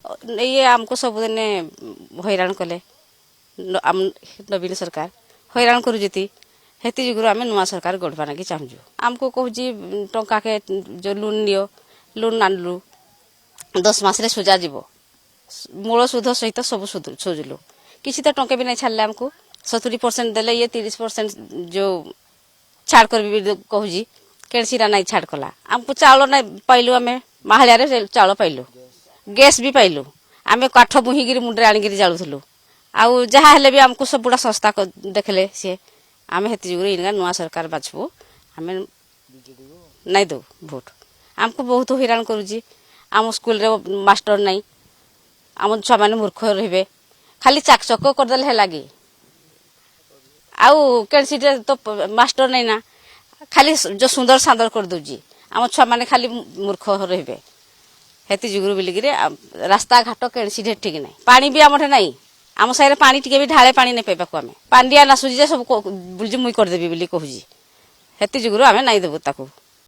ये आमको सबुदिन हैरान कले नवीन सरकार हैरान करुती हेती जुगुरु आम नुआ सरकार गढ़वा नाकि चाहूँ आमको कहूँ टंका के जो लोन नियो लोन आनलु 10 मास सुजा जीव मूल सुध सहित सब सुझलु किसी तो टंके भी नहीं छाड़े आमको 70% देले ये 30% जो छाड़ कर भी कहूँ केसीरा नहीं छाड़ कला आमको चाउल नहीं पाइलु आम माहालिया चाउल पाइलु गैस भी पाइलु आम काठ बुहीकि मुंडे आनिक जालुलु आउ जहाँ हेले भी आमको सब बुढ़ा संस्था देखले सी आम हेती जुगुरु इनका नुआ सरकार बाछबू आम नहीं दो भोट आमको बहुत हैरान करुची आम स्कूल रे मास्टर नहीं आम छुआ मैंने मूर्ख रे खाली चाकचक करदे है लगे आउ केसी तो मास्टर नहीं ना खाली जो सुंदर सादर कर दूजी आम छुआ मैंने खाली मूर्ख रे हेती जुगुरु बिलिकी रास्ता घाट केसी ठीक नहीं पानी भी आम नहीं आम साइड पानी टिके भी ढाले पानी नहीं पाइबा आम पांडिया नासुजी सब बुझी मुई करदेवी कहूँ हेती जुगुरु आम नहीं देबू ताकू।